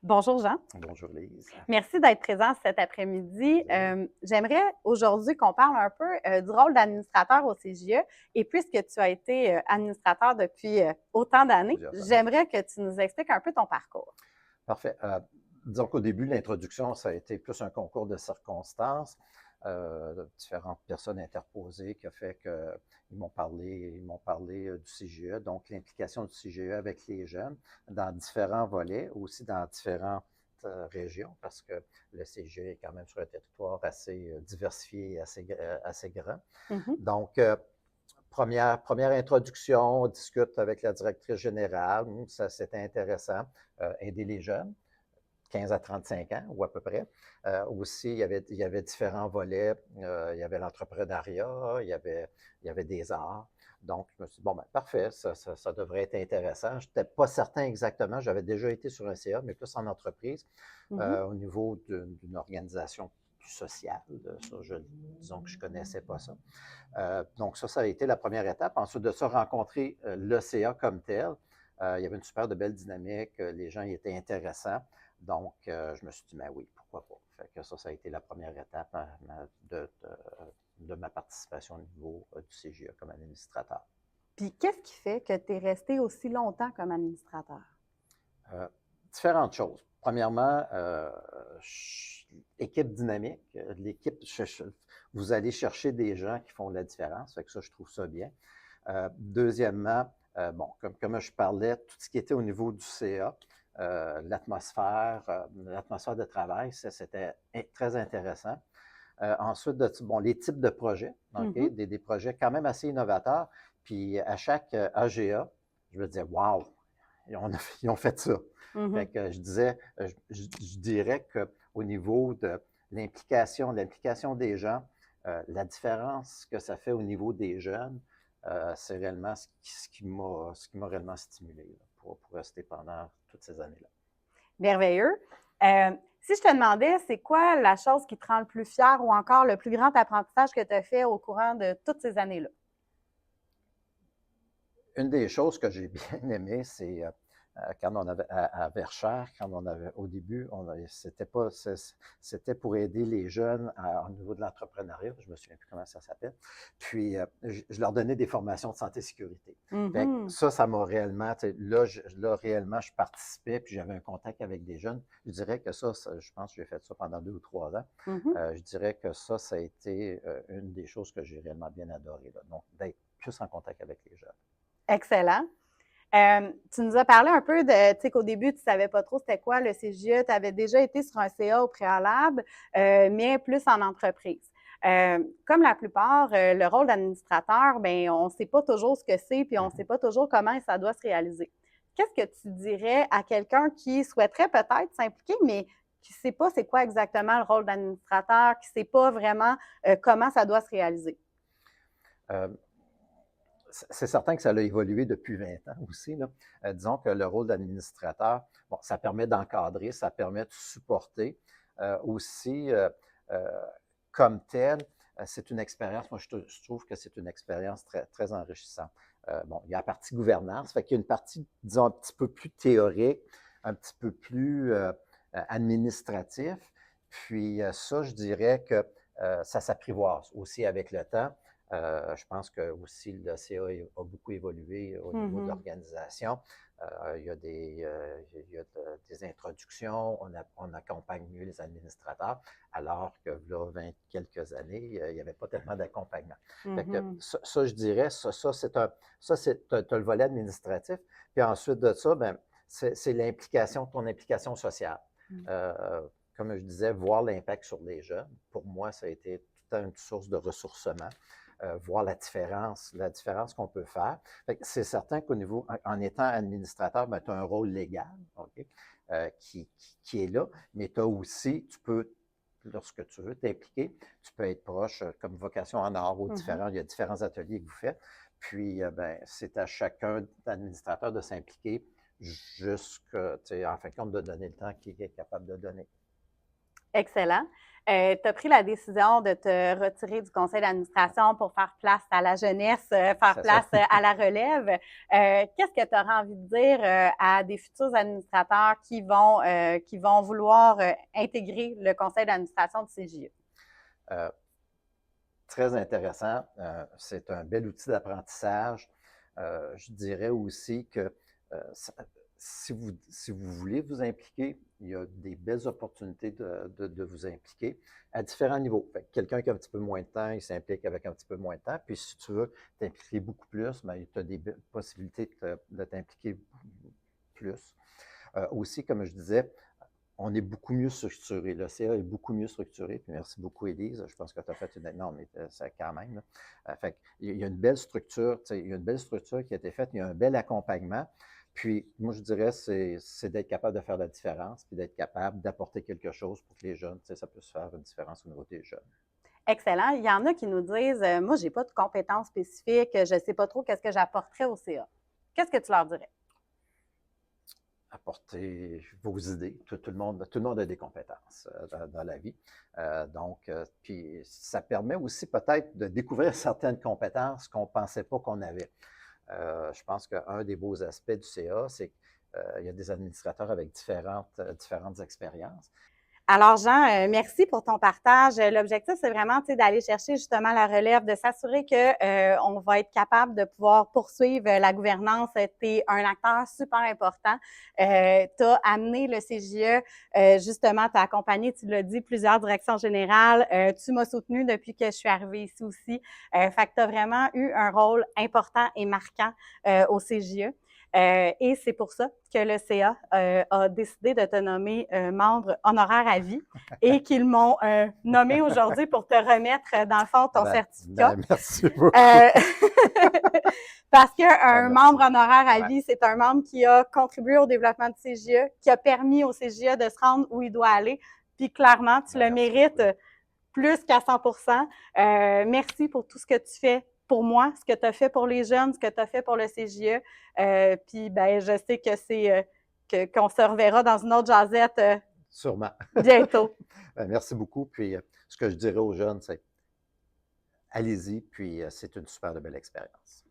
Bonjour Jean. Bonjour Lise. Merci d'être présent cet après-midi. Oui, J'aimerais aujourd'hui qu'on parle un peu du rôle d'administrateur au CJE. Et puisque tu as été administrateur depuis autant d'années, plusieurs années. j'aimerais que tu nous expliques un peu ton parcours. Parfait. Disons qu'au début, l'introduction, ça a été plus un concours de circonstances, de différentes personnes interposées qui a fait qu'ils m'ont parlé du CGE, donc l'implication du CGE avec les jeunes dans différents volets, aussi dans différentes régions, parce que le CGE est quand même sur un territoire assez diversifié et assez grand. Mhm. Donc, première introduction, on discute avec la directrice générale, ça c'était intéressant, aider les jeunes, 15 à 35 ans ou à peu près. Aussi, il y avait différents volets, il y avait l'entrepreneuriat, il y avait des arts. Donc, je me suis dit, bon, ben, parfait, ça devrait être intéressant. Je n'étais pas certain exactement, j'avais déjà été sur un CA, mais plus en entreprise, Mhm. au niveau d'une organisation plus sociale. Ça, disons que je ne connaissais pas ça. Donc, ça a été la première étape. Ensuite de ça, rencontrer l'ECA comme tel. Il y avait une super de belle dynamique, les gens y étaient intéressants. Donc, je me suis dit, mais oui, pourquoi pas. Fait que ça a été la première étape de ma participation au niveau du CGA comme administrateur. Puis qu'est-ce qui fait que tu es resté aussi longtemps comme administrateur? Euh, Différentes choses. Premièrement, équipe dynamique. L'équipe, vous allez chercher des gens qui font la différence. Fait que ça, je trouve ça bien. Deuxièmement, bon, comme je parlais, tout ce qui était au niveau du CA, l'atmosphère de travail, ça, c'était très intéressant. Ensuite, bon, les types de projets, OK, Mhm. des projets quand même assez innovateurs. Puis à chaque AGA, je me disais, wow, ils ont fait ça. Fait Mhm. que je disais, je dirais qu'au niveau de l'implication des gens, la différence que ça fait au niveau des jeunes, c'est réellement ce qui m'a réellement stimulé là, pour rester pendant toutes ces années-là. Merveilleux. Si je te demandais, c'est quoi la chose qui te rend le plus fier ou encore le plus grand apprentissage que tu as fait au courant de toutes ces années-là? Une des choses que j'ai bien aimé, c'est quand on avait à Verchères, quand on avait au début, c'était pour aider les jeunes au niveau de l'entrepreneuriat. Je me souviens plus comment ça s'appelle. Puis je leur donnais des formations de santé sécurité. Fait que Mhm. ça m'a réellement, là réellement, je participais, puis j'avais un contact avec des jeunes. Je dirais que je pense que j'ai fait ça pendant 2 ou 3 ans. Mhm. Je dirais que ça a été une des choses que j'ai réellement bien adoré, là. Donc, d'être plus en contact avec les jeunes. Excellent. Tu nous as parlé un peu de, tu sais, qu'au début, tu ne savais pas trop c'était quoi le CGE. Tu avais déjà été sur un CA au préalable, mais plus en entreprise. Comme la plupart, le rôle d'administrateur, ben, on ne sait pas toujours ce que c'est, puis on ne sait Mhm. pas toujours comment ça doit se réaliser. Qu'est-ce que tu dirais à quelqu'un qui souhaiterait peut-être s'impliquer, mais qui ne sait pas c'est quoi exactement le rôle d'administrateur, qui ne sait pas vraiment comment ça doit se réaliser? Euh, c'est certain que ça a évolué depuis 20 ans aussi, là. Disons que le rôle d'administrateur, bon, ça permet d'encadrer, ça permet de supporter. Aussi, euh, comme tel, c'est une expérience, moi je trouve que c'est une expérience très, très enrichissante. Bon, il y a la partie gouvernance, fait qu'il y a une partie, disons, un petit peu plus théorique, un petit peu plus administratif. Puis ça, je dirais que ça s'apprivoise aussi avec le temps. Je pense que aussi le CA a beaucoup évolué au niveau de Mhm. l'organisation. Il y a des introductions, on accompagne mieux les administrateurs, alors que là, 20 quelques années, il n'y avait pas tellement d'accompagnement. Fait que Mhm. ça, je dirais, t'as le volet administratif. Puis ensuite de ça, ben, c'est l'implication, ton implication sociale. Mhm. Euh, Comme je disais, voir l'impact sur les jeunes, pour moi, ça a été tout une source de ressourcement. Voir la différence qu'on peut faire. C'est certain qu'au niveau, en étant administrateur, ben, tu as un rôle légal, OK, qui est là, mais tu as aussi, lorsque tu veux t'impliquer, tu peux être proche, comme vocation en art, Mhm. il y a différents ateliers que vous faites, puis ben, c'est à chacun d'administrateur de s'impliquer jusqu'à, en fin de compte, de donner le temps qu'il est capable de donner. Excellent. Tu as pris la décision de te retirer du conseil d'administration pour faire place à la jeunesse, faire C'est place ça. à la relève. Qu'est-ce que tu auras envie de dire à des futurs administrateurs qui vont vouloir intégrer le conseil d'administration du CJE? Euh, Très intéressant. C'est un bel outil d'apprentissage. Je dirais aussi que si vous voulez vous impliquer, il y a des belles opportunités de vous impliquer à différents niveaux. Quelqu'un qui a un petit peu moins de temps, il s'implique avec un petit peu moins de temps. Puis si tu veux t'impliquer beaucoup plus, ben, tu as des possibilités de t'impliquer plus. Aussi, comme je disais, on est beaucoup mieux structuré. Le CA est beaucoup mieux structuré. Puis merci beaucoup, Élise. Je pense que tu as fait une énorme, ça quand même. Fait il y a une belle structure, il y a une belle structure qui a été faite, il y a un bel accompagnement. Puis, moi, je dirais, c'est d'être capable de faire la différence, puis d'être capable d'apporter quelque chose pour que les jeunes, ça puisse faire une différence au niveau des jeunes. Excellent. Il y en a qui nous disent, moi, j'ai pas de compétences spécifiques, je sais pas trop qu'est-ce que j'apporterais au CA. Qu'est-ce que tu leur dirais? Apporter vos idées. Tout le monde a des compétences dans la vie. Puis ça permet aussi peut-être de découvrir certaines compétences qu'on ne pensait pas qu'on avait. Je pense qu'un des beaux aspects du CA, c'est qu'il y a des administrateurs avec différentes expériences. Alors, Jean, merci pour ton partage. L'objectif, c'est vraiment d'aller chercher justement la relève, de s'assurer que on va être capable de pouvoir poursuivre la gouvernance. Tu es un acteur super important. Tu as amené le CJE, justement, tu as accompagné, tu l'as dit, plusieurs directions générales. Tu m'as soutenu depuis que je suis arrivée ici aussi. Fait que tu as vraiment eu un rôle important et marquant au CJE. Et c'est pour ça que le CA a décidé de te nommer membre honoraire à vie et qu'ils m'ont nommé aujourd'hui pour te remettre, dans le fond, ton certificat. Merci beaucoup. Parce qu'un membre honoraire à Ouais. vie, c'est un membre qui a contribué au développement du CJE, qui a permis au CJE de se rendre où il doit aller. Puis clairement, tu le mérites plus qu'à 100%. Merci pour tout ce que tu fais pour moi, ce que tu as fait pour les jeunes, ce que tu as fait pour le CJE. Puis ben, je sais que c'est qu'on se reverra dans une autre jasette Sûrement. bientôt. Merci beaucoup. Puis ce que je dirais aux jeunes, c'est allez-y, puis c'est une super belle expérience.